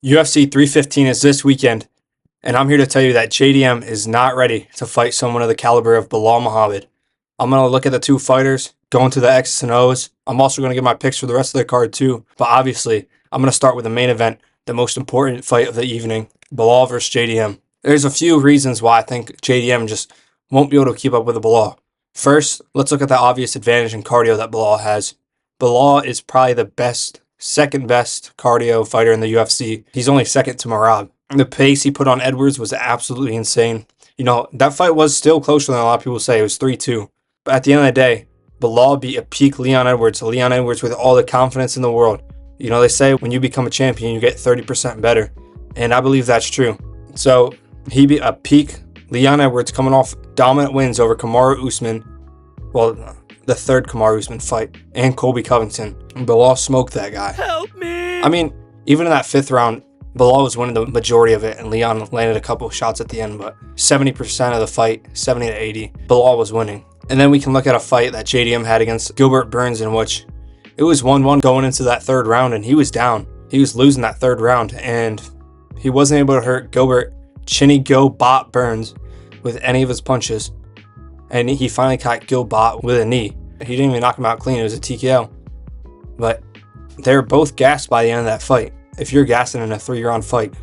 UFC 315 is this weekend, and I'm here to tell you that JDM is not ready to fight someone of the caliber of Belal Muhammad. I'm going to look at the two fighters, go into the X's and O's. I'm also going to give my picks for the rest of the card too, but obviously, I'm going to start with the main event, the most important fight of the evening, Belal versus JDM. There's a few reasons why I think JDM just won't be able to keep up with Belal. First, let's look at the obvious advantage in cardio that Belal has. Belal is probably the second best cardio fighter in the UFC. He's only second to Merab. The pace he put on Edwards was absolutely insane. You know, that fight was still closer than a lot of people say. It was 3-2. But at the end of the day, Belal beat a peak Leon Edwards with all the confidence in the world. You know, they say when you become a champion, you get 30% better. And I believe that's true. So he beat a peak Leon Edwards coming off dominant wins over Kamaru Usman. Well, the third Kamaru Usman fight, and Colby Covington. Belal smoked that guy. Help me! I mean, even in that fifth round, Belal was winning the majority of it, and Leon landed a couple of shots at the end, but 70% of the fight, 70 to 80, Belal was winning. And then we can look at a fight that JDM had against Gilbert Burns, in which it was 1-1 going into that third round, and he was down. He was losing that third round, and he wasn't able to hurt Gilbert chinny go bot Burns with any of his punches. And he finally caught Gilbot with a knee. He didn't even knock him out clean. It was a TKO. But they were both gassed by the end of that fight. If you're gassing in a 3-round fight,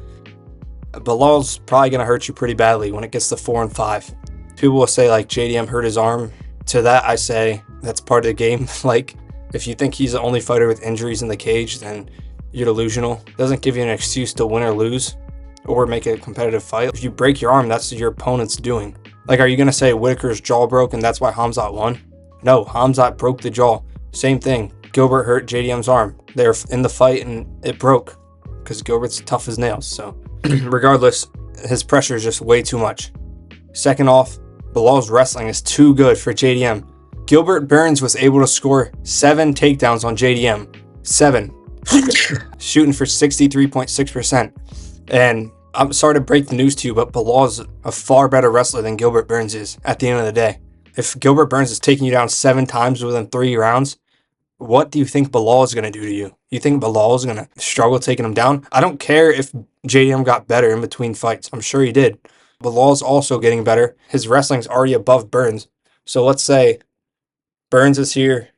Belal's probably going to hurt you pretty badly when it gets to 4 and 5. People will say, like, JDM hurt his arm. To that, I say that's part of the game. Like, if you think he's the only fighter with injuries in the cage, then you're delusional. It doesn't give you an excuse to win or lose or make a competitive fight. If you break your arm, that's your opponent's doing. Like, are you going to say Whitaker's jaw broke and that's why Hamzat won? No, Hamzat broke the jaw. Same thing. Gilbert hurt JDM's arm. They were in the fight and it broke because Gilbert's tough as nails. So regardless, his pressure is just way too much. Second off, Belal's wrestling is too good for JDM. Gilbert Burns was able to score 7 takedowns on JDM. 7. Shooting for 63.6%. And I'm sorry to break the news to you, but Belal's a far better wrestler than Gilbert Burns is at the end of the day. If Gilbert Burns is taking you down 7 times within 3 rounds, what do you think Belal is going to do to you? You think Belal is going to struggle taking him down? I don't care if JDM got better in between fights. I'm sure he did. Belal's also getting better. His wrestling's already above Burns. So let's say Burns is here,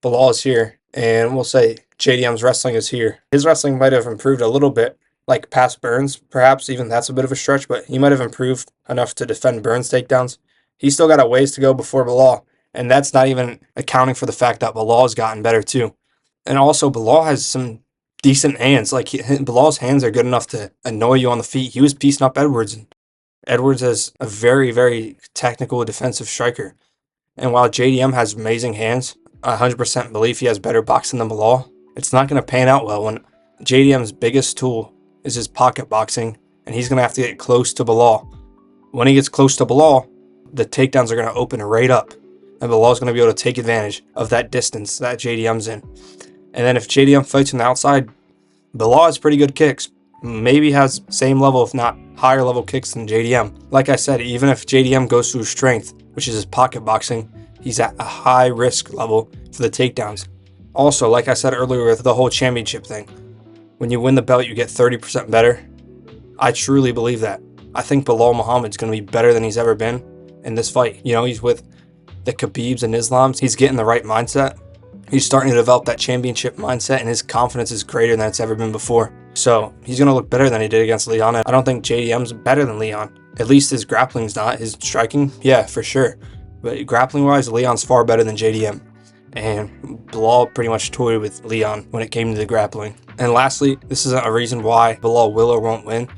Belal is here, and we'll say JDM's wrestling is here. His wrestling might have improved a little bit, like past Burns, perhaps. Even that's a bit of a stretch, but he might have improved enough to defend Burns' takedowns. He's still got a ways to go before Belal, and that's not even accounting for the fact that Belal's gotten better too. And also, Belal has some decent hands. Like, Belal's hands are good enough to annoy you on the feet. He was piecing up Edwards. Edwards is a very, very technical defensive striker. And while JDM has amazing hands, I 100% believe he has better boxing than Belal. It's not going to pan out well when JDM's biggest tool is his pocket boxing, and he's going to have to get close to Belal. When he gets close to Belal, the takedowns are going to open right up, and Belal's going to be able to take advantage of that distance that JDM's in. And then if JDM fights from the outside, Belal has pretty good kicks. Maybe has same level, if not higher level kicks than JDM. Like I said, even if JDM goes through strength, which is his pocket boxing, he's at a high risk level for the takedowns. Also, like I said earlier with the whole championship thing, when you win the belt, you get 30% better. I truly believe that. I think Belal Muhammad's going to be better than he's ever been in this fight. You know, he's with the Khabibs and Islams. He's getting the right mindset. He's starting to develop that championship mindset, and his confidence is greater than it's ever been before. So he's going to look better than he did against Leon. I don't think JDM's better than Leon. At least his grappling's not. His striking, yeah, for sure. But grappling-wise, Leon's far better than JDM. And Belal pretty much toyed with Leon when it came to the grappling. And lastly, this isn't a reason why Belal will or won't win,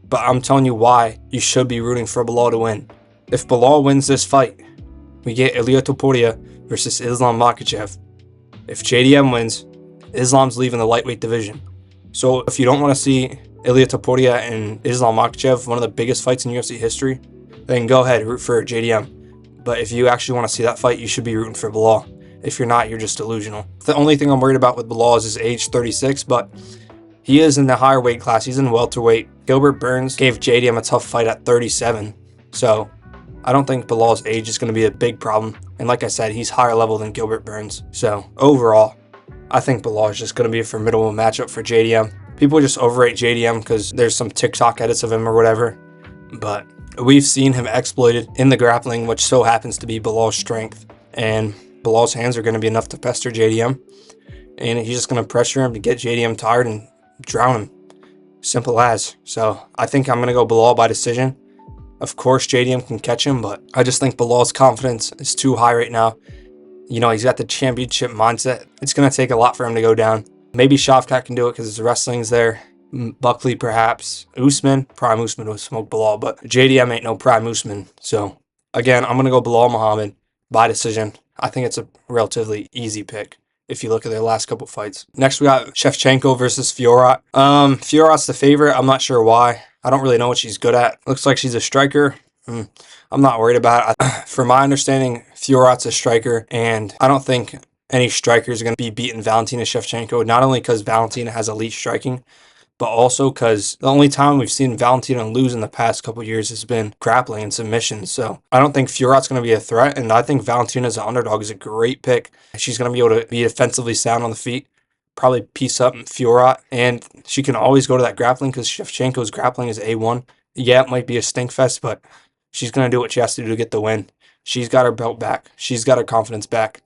but I'm telling you why you should be rooting for Belal to win. If Belal wins this fight, we get Ilia Topuria versus Islam Makhachev. If JDM wins, Islam's leaving the lightweight division. So if you don't want to see Ilia Topuria and Islam Makhachev, one of the biggest fights in UFC history, then go ahead, root for JDM. But if you actually want to see that fight, you should be rooting for Belal. If you're not, you're just delusional. The only thing I'm worried about with Belal is his age, 36, but he is in the higher weight class. He's in welterweight. Gilbert Burns gave JDM a tough fight at 37. So I don't think Belal's age is going to be a big problem. And like I said, he's higher level than Gilbert Burns. So overall, I think Belal is just going to be a formidable matchup for JDM. People just overrate JDM because there's some TikTok edits of him or whatever. But we've seen him exploited in the grappling, which so happens to be Belal's strength. And Belal's hands are going to be enough to pester JDM. And he's just going to pressure him to get JDM tired and drown him. Simple as. So I think I'm going to go Belal by decision. Of course, JDM can catch him, but I just think Belal's confidence is too high right now. You know, he's got the championship mindset. It's going to take a lot for him to go down. Maybe Shavkat can do it because his wrestling's there. Buckley, perhaps. Usman. Prime Usman would smoke Belal, but JDM ain't no Prime Usman. So, again, I'm going to go Belal Muhammad by decision. I think it's a relatively easy pick if you look at their last couple fights. Next, we got Shevchenko versus Fiorot. Fiorot's the favorite. I'm not sure why. I don't really know what she's good at. Looks like she's a striker. I'm not worried about it. From my understanding, Fiorot's a striker, and I don't think any strikers are going to be beating Valentina Shevchenko, not only because Valentina has elite striking, but also because the only time we've seen Valentina lose in the past couple years has been grappling and submissions. So I don't think Fiorot's going to be a threat, and I think Valentina as an underdog is a great pick. She's going to be able to be defensively sound on the feet, probably piece up Fiorot, and she can always go to that grappling because Shevchenko's grappling is A1. Yeah, it might be a stink fest, but she's going to do what she has to do to get the win. She's got her belt back. She's got her confidence back.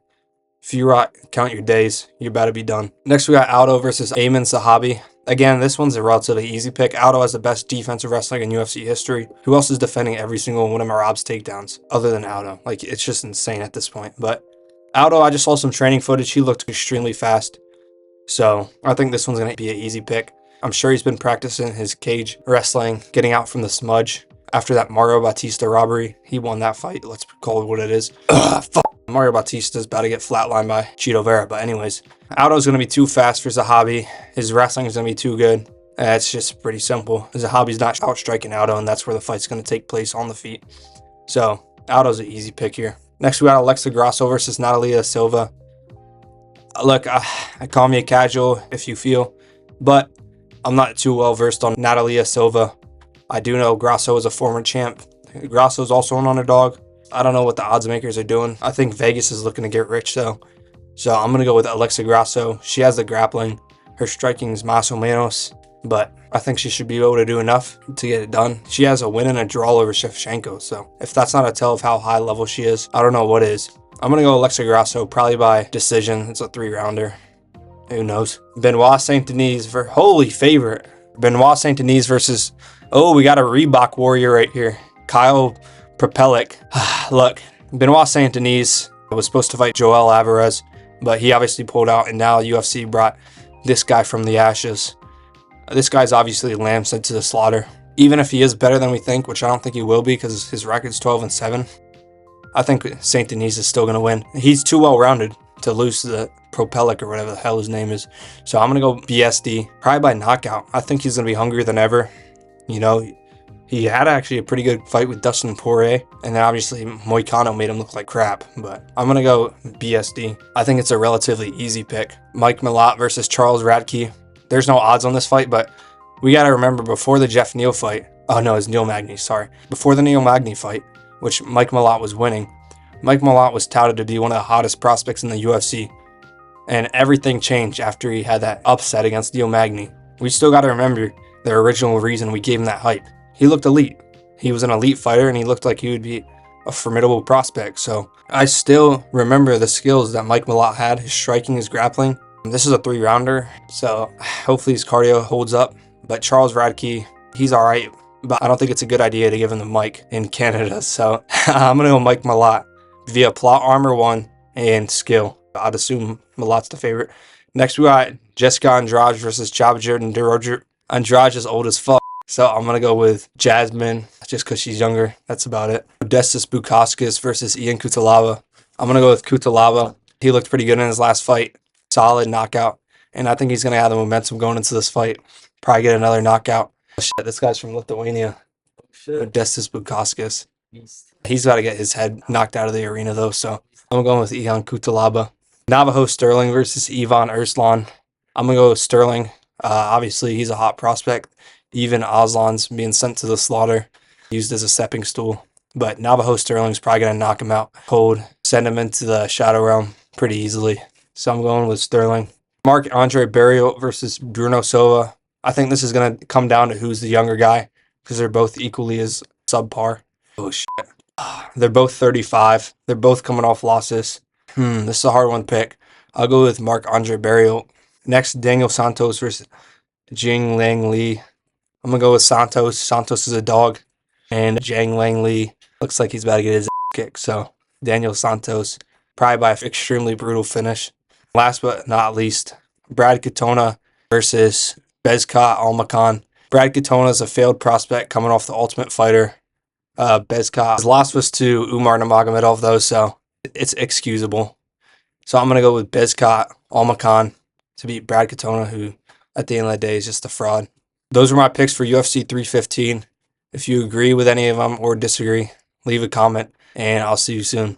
Fiorot, count your days. You're about to be done. Next, we got Aldo versus Ayman Zahabi. Again, this one's a relatively easy pick. Aldo has the best defensive wrestling in UFC history. Who else is defending every single one of Merab's takedowns other than Aldo? Like, it's just insane at this point. But Aldo, I just saw some training footage. He looked extremely fast. So I think this one's going to be an easy pick. I'm sure he's been practicing his cage wrestling, getting out from the smudge. After that Mario Batista robbery, he won that fight. Let's call it what it is. Fuck. Mario Batista's about to get flatlined by Chito Vera. But anyways, Aldo's going to be too fast for Zahabi. His wrestling is going to be too good. It's just pretty simple. Zahabi's not outstriking Aldo, and that's where the fight's going to take place, on the feet. So Aldo's an easy pick here. Next, we got Alexa Grasso versus Natalia Silva. Look, I call me a casual if you feel, but I'm not too well versed on Natalia Silva. I do know Grasso is a former champ. Grasso's also an underdog. I don't know what the odds makers are doing. I think Vegas is looking to get rich though. So I'm going to go with Alexa Grasso. She has the grappling. Her striking is más o menos, but I think she should be able to do enough to get it done. She has a win and a draw over Shevchenko. So if that's not a tell of how high level she is, I don't know what is. I'm going to go Alexa Grasso, probably by decision. It's a 3-rounder. Who knows? Benoit Saint Denis, holy favorite. Benoit Saint Denis versus, we got a Reebok warrior right here. Kyle Propelic. Look, Benoit Saint Denis was supposed to fight Joel Alvarez, but he obviously pulled out, and now UFC brought this guy from the ashes. This guy's obviously lamb sent to the slaughter. Even if he is better than we think, which I don't think he will be because his record's 12-7, I think Saint Denis is still going to win. He's too well-rounded to lose to the Propelic or whatever the hell his name is. So I'm going to go BSD, probably by knockout. I think he's going to be hungrier than ever. You know, he had actually a pretty good fight with Dustin Poirier, and then obviously Moicano made him look like crap, but I'm going to go BSD. I think it's a relatively easy pick. Mike Malott versus Charles Radtke. There's no odds on this fight, but we got to remember before the Jeff Neal fight, it's Neil Magny, sorry. Before the Neil Magny fight, which Mike Malott was winning, Mike Malott was touted to be one of the hottest prospects in the UFC, and everything changed after he had that upset against Neil Magny. We still got to remember the original reason we gave him that hype. He looked elite. He was an elite fighter, and he looked like he would be a formidable prospect. So I still remember the skills that Mike Malott had, his striking, his grappling. This is a 3-rounder, so hopefully his cardio holds up. But Charles Radtke, he's all right, but I don't think it's a good idea to give him the mic in Canada. So I'm going to go Mike Malott via plot armor 1 and skill. I'd assume Malott's the favorite. Next, we got Jessica Andrade versus Jabber and Deroger. Andrade is old as fuck, so I'm going to go with Jasmine just because she's younger. That's about it. Odestas Bukauskas versus Ian Kutalaba. I'm going to go with Kutalaba. He looked pretty good in his last fight. Solid knockout. And I think he's going to have the momentum going into this fight. Probably get another knockout. Oh, shit, this guy's from Lithuania. Odestas Bukauskas. He's got to get his head knocked out of the arena, though, so I'm going with Ian Kutalaba. Navajo Sterling versus Ivan Erslan. I'm going to go with Sterling. Obviously, he's a hot prospect. Even Aslan's being sent to the slaughter, used as a stepping stool. But Navajo Sterling's probably going to knock him out cold, send him into the Shadow Realm pretty easily. So I'm going with Sterling. Marc-Andre Barriault versus Bruno Silva. I think this is going to come down to who's the younger guy because they're both equally as subpar. Oh, shit. They're both 35. They're both coming off losses. This is a hard one to pick. I'll go with Marc-Andre Barriault. Next, Daniel Santos versus Jing Lang Li. I'm going to go with Santos. Santos is a dog. And Jang Lang Li looks like he's about to get his kicked. So, Daniel Santos, probably by an extremely brutal finish. Last but not least, Brad Katona versus Bezkat Almakhan. Brad Katona is a failed prospect coming off the Ultimate Fighter. Bezkat, his loss was to Umar Nurmagomedov, though, so it's excusable. So I'm going to go with Bezkat Almakhan to beat Brad Katona, who at the end of the day is just a fraud. Those were my picks for UFC 315. If you agree with any of them or disagree, leave a comment, and I'll see you soon.